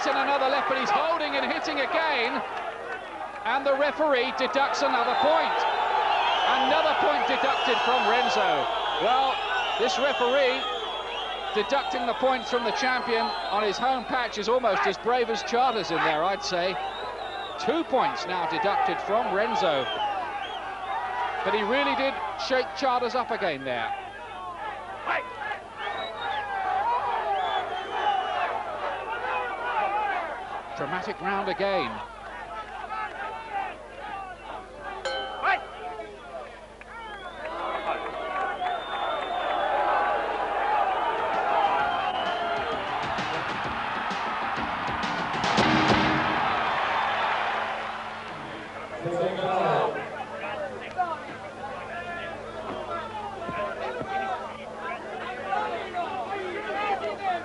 gets in another left, but he's holding and hitting again. And the referee deducts another point. Another point deducted from Renzo. Well, this referee deducting the points from the champion on his home patch is almost as brave as Charters in there, I'd say. 2 points now deducted from Renzo. But he really did shake Charters up again there. Dramatic round again.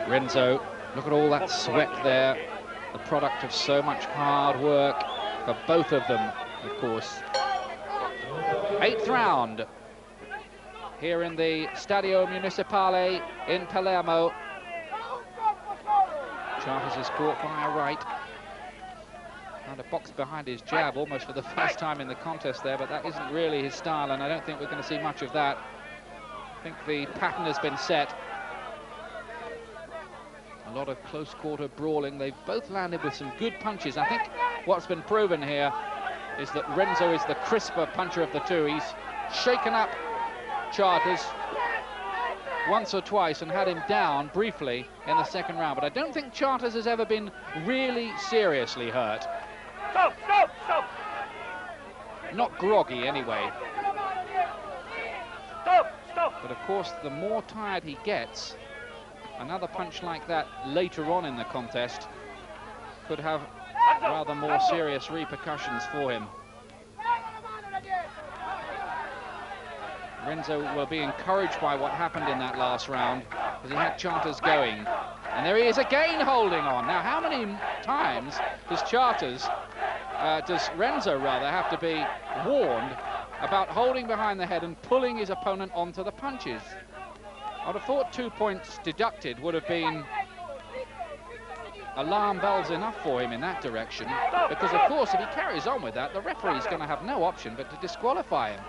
Renzo, look at all that sweat there, the product of so much hard work for both of them, of course. 8th round here in the Stadio Municipale in Palermo. Charters is caught by a right. Found a box behind his jab almost for the first time in the contest there, but that isn't really his style, and I don't think we're going to see much of that. I think the pattern has been set. A lot of close-quarter brawling. They've both landed with some good punches. I think what's been proven here is that Renzo is the crisper puncher of the two. He's shaken up Charters once or twice and had him down briefly in the second round, but I don't think Charters has ever been really seriously hurt. Stop, stop, stop. Not groggy anyway. Stop, stop. But of course, the more tired he gets, another punch like that later on in the contest could have rather more serious repercussions for him. Renzo will be encouraged by what happened in that last round, because he had Charters going. And there he is again holding on. Now, how many times does Renzo rather have to be warned about holding behind the head and pulling his opponent onto the punches? I'd have thought 2 points deducted would have been alarm bells enough for him in that direction, because of course if he carries on with that, the referee's going to have no option but to disqualify him.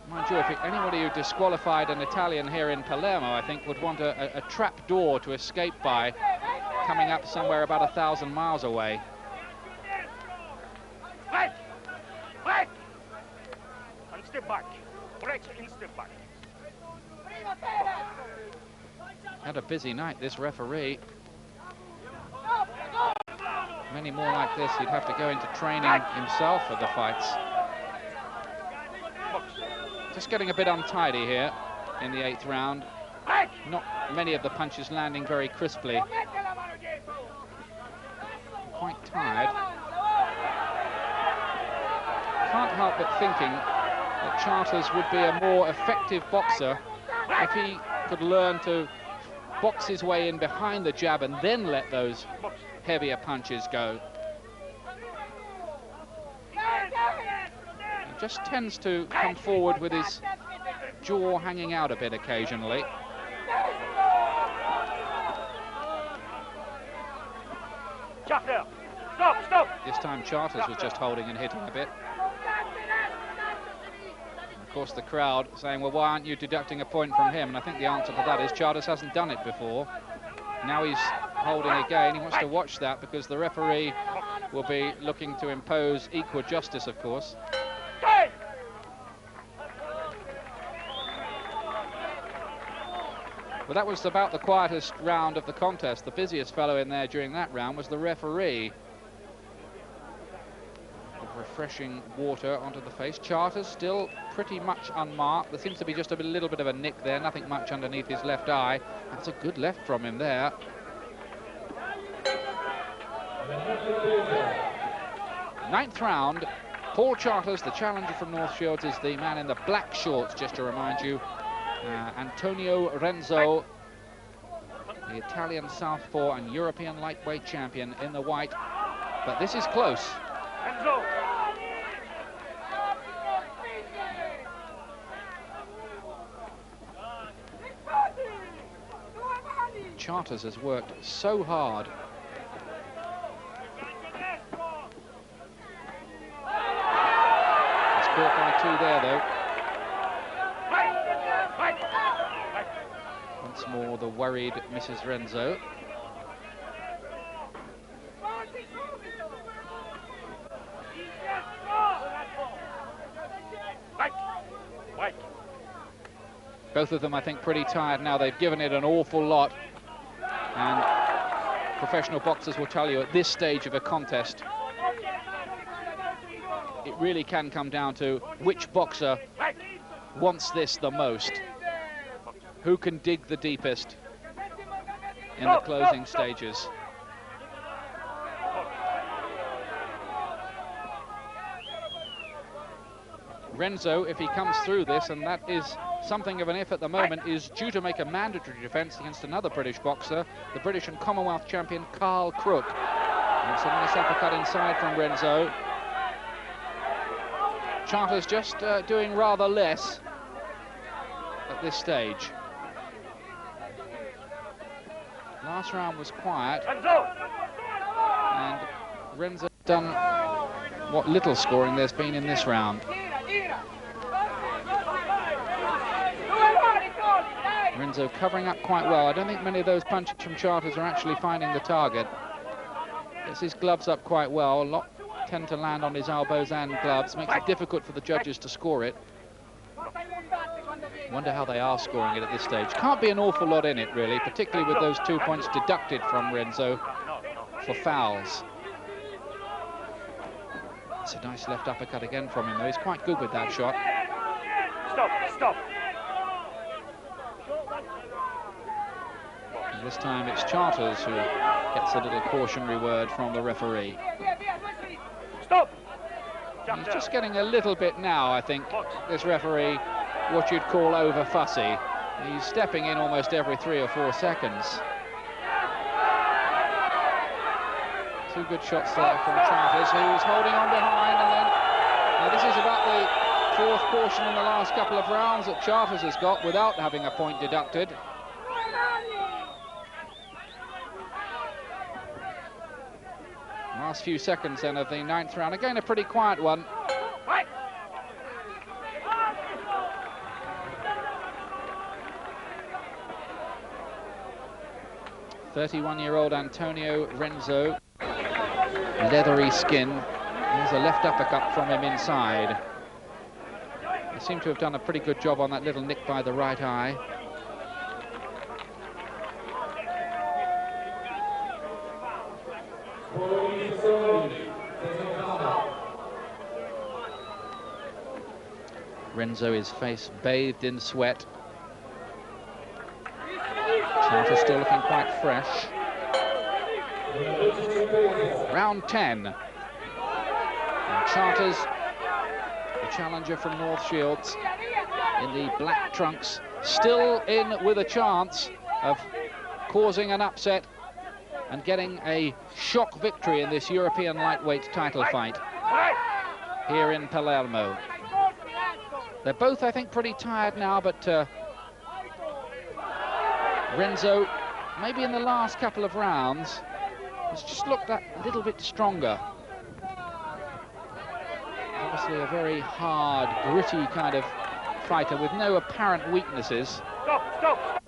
Mind you, if anybody who disqualified an Italian here in Palermo, I think, would want a trap door to escape by, coming up somewhere about 1,000 miles away. Right, right, and step back, right and step back. Had a busy night, this referee. Many more like this, he'd have to go into training himself for the fights. Just getting a bit untidy here in the 8th round. Not many of the punches landing very crisply. Quite tired. Can't help but thinking that Charters would be a more effective boxer if he could learn to box his way in behind the jab and then let those heavier punches go. He just tends to come forward with his jaw hanging out a bit occasionally. Stop, stop. This time Charters was just holding and hitting a bit. Of course, the crowd saying, well, why aren't you deducting a point from him? And I think the answer to that is Charters hasn't done it before. Now he's holding again. He wants to watch that because the referee will be looking to impose equal justice, of course. But that was about the quietest round of the contest. The busiest fellow in there during that round was the referee. Refreshing water onto the face. Charters still pretty much unmarked. There seems to be just a little bit of a nick there, nothing much underneath his left eye. That's a good left from him there. Ninth round. Paul Charters, the challenger from North Shields, is the man in the black shorts, just to remind you. Antonio Renzo, the Italian southpaw and European lightweight champion, in the white. But this is close. Renzo. Charters has worked so hard. He's caught by 2 there, though. Once more, the worried Mrs. Renzo. Both of them, I think, pretty tired now. They've given it an awful lot. And professional boxers will tell you at this stage of a contest, it really can come down to which boxer wants this the most. Who can dig the deepest in the closing stages. Renzo, if he comes through this, and that is something of an if at the moment, is due to make a mandatory defence against another British boxer, the British and Commonwealth champion Carl Crook. And it's a nice uppercut inside from Renzo. Charters just doing rather less at this stage. Last round was quiet, and Renzo done what little scoring there's been in this round. Renzo covering up quite well. I don't think many of those punches from Charters are actually finding the target. Gets his gloves up quite well. A lot tend to land on his elbows and gloves. Makes it difficult for the judges to score it. Wonder how they are scoring it at this stage. Can't be an awful lot in it, really, particularly with those 2 points deducted from Renzo for fouls. It's a nice left uppercut again from him, though. He's quite good with that shot. Stop. And this time it's Charters who gets a little cautionary word from the referee. Stop. He's just getting a little bit now, I think, this referee, what you'd call over fussy. He's stepping in almost every 3 or 4 seconds. 2 good shots there from Charters, who's holding on behind, and then now this is about the 4th caution in the last couple of rounds that Charters has got without having a point deducted. Last few seconds then of the 9th round. Again, a pretty quiet one. "31-year-old Antonio Renzo, leathery skin." There's a left uppercut from him inside. They seem to have done a pretty good job on that little nick by the right eye. Renzo, his face bathed in sweat. Charters still looking quite fresh. Round 10. And Charters, the challenger from North Shields, in the black trunks, still in with a chance of causing an upset and getting a shock victory in this European lightweight title fight here in Palermo. They're both, I think, pretty tired now, but Renzo, maybe in the last couple of rounds, has just looked that little bit stronger. Obviously a very hard, gritty kind of fighter with no apparent weaknesses. Stop.